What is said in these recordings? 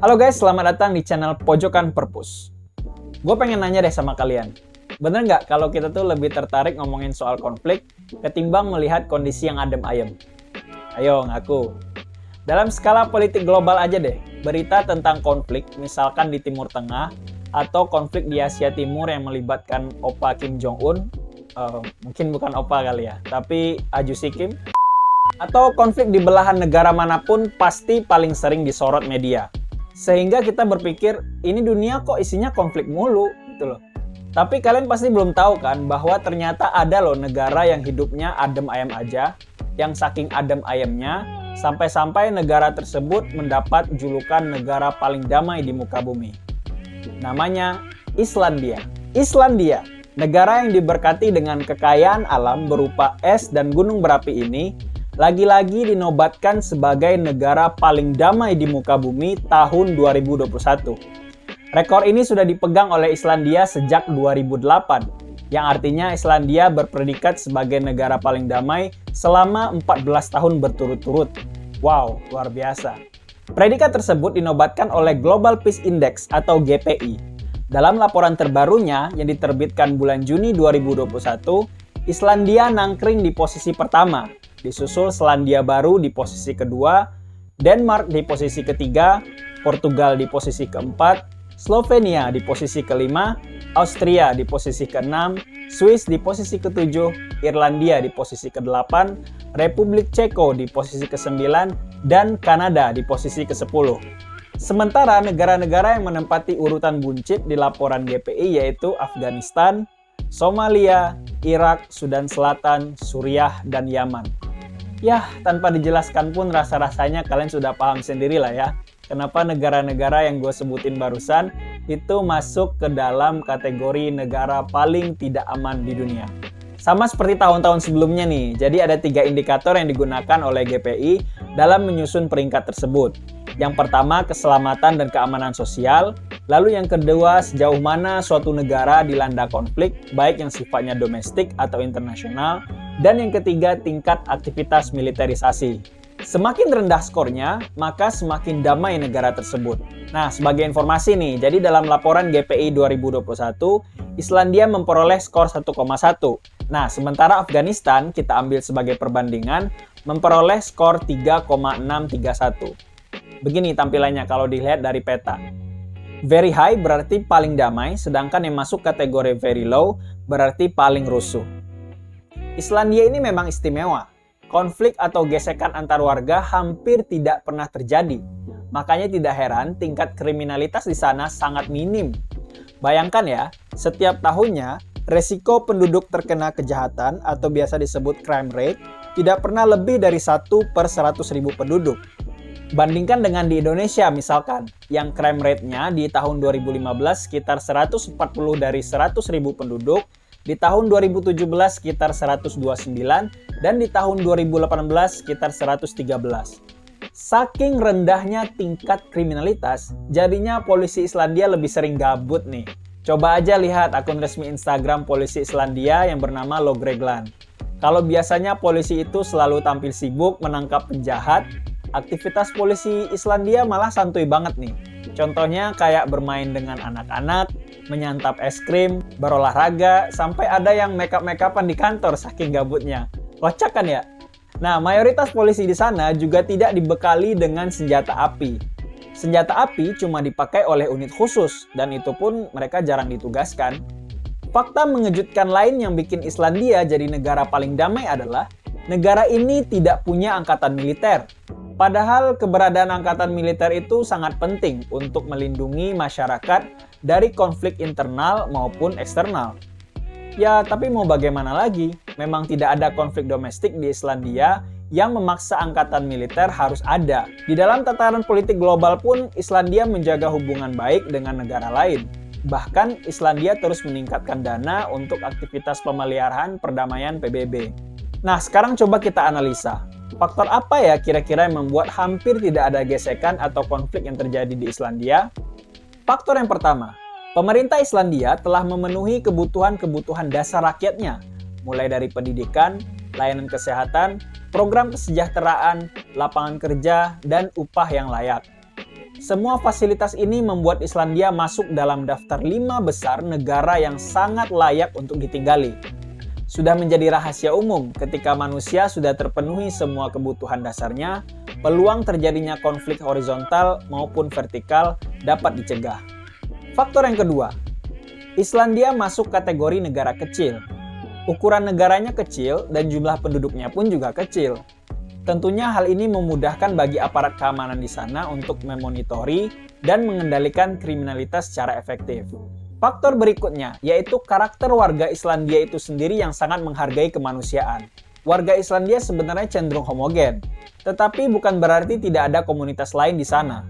Halo guys, selamat datang di channel Pojokan Perpus. Gue pengen nanya deh sama kalian, bener nggak kalau kita tuh lebih tertarik ngomongin soal konflik ketimbang melihat kondisi yang adem ayem? Ayo ngaku. Dalam skala politik global aja deh, berita tentang konflik misalkan di Timur Tengah atau konflik di Asia Timur yang melibatkan Opa Kim Jong-un, mungkin bukan Opa kali ya, tapi Ajusi Kim, atau konflik di belahan negara manapun pasti paling sering disorot media. Sehingga kita berpikir, ini dunia kok isinya konflik mulu, gitu loh. Tapi kalian pasti belum tahu kan, bahwa ternyata ada loh negara yang hidupnya adem ayem aja, yang saking adem ayemnya, sampai-sampai negara tersebut mendapat julukan negara paling damai di muka bumi. Namanya Islandia. Islandia, negara yang diberkati dengan kekayaan alam berupa es dan gunung berapi ini, lagi-lagi dinobatkan sebagai negara paling damai di muka bumi tahun 2021. Rekor ini sudah dipegang oleh Islandia sejak 2008, yang artinya Islandia berpredikat sebagai negara paling damai selama 14 tahun berturut-turut. Wow, luar biasa. Predikat tersebut dinobatkan oleh Global Peace Index atau GPI. Dalam laporan terbarunya yang diterbitkan bulan Juni 2021, Islandia nangkring di posisi pertama, disusul Selandia Baru di posisi kedua, Denmark di posisi ketiga, Portugal di posisi keempat, Slovenia di posisi kelima, Austria di posisi keenam, Swiss di posisi ketujuh, Irlandia di posisi kedelapan, Republik Ceko di posisi kesembilan, dan Kanada di posisi kesepuluh. Sementara negara-negara yang menempati urutan buncit di laporan GPI yaitu Afghanistan, Somalia, Irak, Sudan Selatan, Suriah, dan Yaman. Yah, tanpa dijelaskan pun rasa-rasanya kalian sudah paham sendiri lah ya, kenapa negara-negara yang gue sebutin barusan itu masuk ke dalam kategori negara paling tidak aman di dunia. Sama seperti tahun-tahun sebelumnya nih, jadi ada 3 indikator yang digunakan oleh GPI dalam menyusun peringkat tersebut. Yang pertama, keselamatan dan keamanan sosial. Lalu yang kedua, sejauh mana suatu negara dilanda konflik, baik yang sifatnya domestik atau internasional. Dan yang ketiga, tingkat aktivitas militerisasi. Semakin rendah skornya, maka semakin damai negara tersebut. Nah, sebagai informasi nih, jadi dalam laporan GPI 2021, Islandia memperoleh skor 1,1. Nah, sementara Afghanistan, kita ambil sebagai perbandingan, memperoleh skor 3,631. Begini tampilannya kalau dilihat dari peta. Very high berarti paling damai, sedangkan yang masuk kategori very low berarti paling rusuh. Islandia ini memang istimewa. Konflik atau gesekan antar warga hampir tidak pernah terjadi. Makanya tidak heran tingkat kriminalitas di sana sangat minim. Bayangkan ya, setiap tahunnya resiko penduduk terkena kejahatan atau biasa disebut crime rate tidak pernah lebih dari 1 per 100.000 penduduk. Bandingkan dengan di Indonesia misalkan, yang crime rate-nya di tahun 2015 sekitar 140 dari 100.000 penduduk, di tahun 2017 sekitar 129, dan di tahun 2018 sekitar 113. Saking rendahnya tingkat kriminalitas, jadinya polisi Islandia lebih sering gabut nih. Coba aja lihat akun resmi Instagram polisi Islandia yang bernama Logreglan. Kalau biasanya polisi itu selalu tampil sibuk menangkap penjahat, aktivitas polisi Islandia malah santuy banget nih. Contohnya kayak bermain dengan anak-anak, menyantap es krim, berolahraga, sampai ada yang make-up-make-upan di kantor saking gabutnya. Kocak kan ya? Nah, mayoritas polisi di sana juga tidak dibekali dengan senjata api. Senjata api cuma dipakai oleh unit khusus, dan itu pun mereka jarang ditugaskan. Fakta mengejutkan lain yang bikin Islandia jadi negara paling damai adalah negara ini tidak punya angkatan militer. Padahal keberadaan angkatan militer itu sangat penting untuk melindungi masyarakat dari konflik internal maupun eksternal. Ya, tapi mau bagaimana lagi? Memang tidak ada konflik domestik di Islandia yang memaksa angkatan militer harus ada. Di dalam tataran politik global pun, Islandia menjaga hubungan baik dengan negara lain. Bahkan, Islandia terus meningkatkan dana untuk aktivitas pemeliharaan perdamaian PBB. Nah, sekarang coba kita analisa. Faktor apa ya kira-kira yang membuat hampir tidak ada gesekan atau konflik yang terjadi di Islandia? Faktor yang pertama, pemerintah Islandia telah memenuhi kebutuhan-kebutuhan dasar rakyatnya, mulai dari pendidikan, layanan kesehatan, program kesejahteraan, lapangan kerja, dan upah yang layak. Semua fasilitas ini membuat Islandia masuk dalam daftar 5 besar negara yang sangat layak untuk ditinggali. Sudah menjadi rahasia umum ketika manusia sudah terpenuhi semua kebutuhan dasarnya, peluang terjadinya konflik horizontal maupun vertikal dapat dicegah. Faktor yang kedua, Islandia masuk kategori negara kecil. Ukuran negaranya kecil dan jumlah penduduknya pun juga kecil. Tentunya hal ini memudahkan bagi aparat keamanan di sana untuk memonitori dan mengendalikan kriminalitas secara efektif. Faktor berikutnya yaitu karakter warga Islandia itu sendiri yang sangat menghargai kemanusiaan. Warga Islandia sebenarnya cenderung homogen, tetapi bukan berarti tidak ada komunitas lain di sana.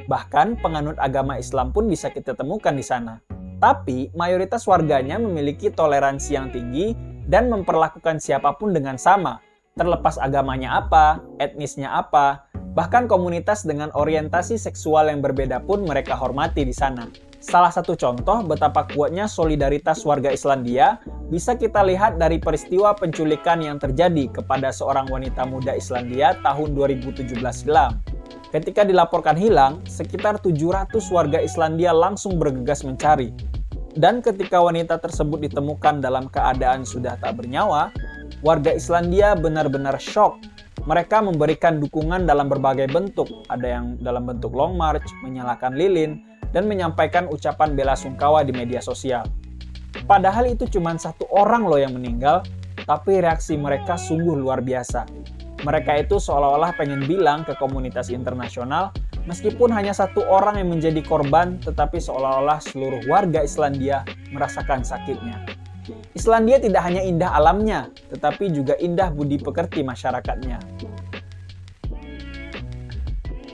Bahkan penganut agama Islam pun bisa kita temukan di sana. Tapi mayoritas warganya memiliki toleransi yang tinggi dan memperlakukan siapapun dengan sama, terlepas agamanya apa, etnisnya apa, bahkan komunitas dengan orientasi seksual yang berbeda pun mereka hormati di sana. Salah satu contoh betapa kuatnya solidaritas warga Islandia bisa kita lihat dari peristiwa penculikan yang terjadi kepada seorang wanita muda Islandia tahun 2017 silam. Ketika dilaporkan hilang, sekitar 700 warga Islandia langsung bergegas mencari. Dan ketika wanita tersebut ditemukan dalam keadaan sudah tak bernyawa, warga Islandia benar-benar shock. Mereka memberikan dukungan dalam berbagai bentuk, ada yang dalam bentuk long march, menyalakan lilin, dan menyampaikan ucapan bela sungkawa di media sosial. Padahal itu cuma satu orang loh yang meninggal, tapi reaksi mereka sungguh luar biasa. Mereka itu seolah-olah pengen bilang ke komunitas internasional, meskipun hanya satu orang yang menjadi korban, tetapi seolah-olah seluruh warga Islandia merasakan sakitnya. Islandia tidak hanya indah alamnya, tetapi juga indah budi pekerti masyarakatnya.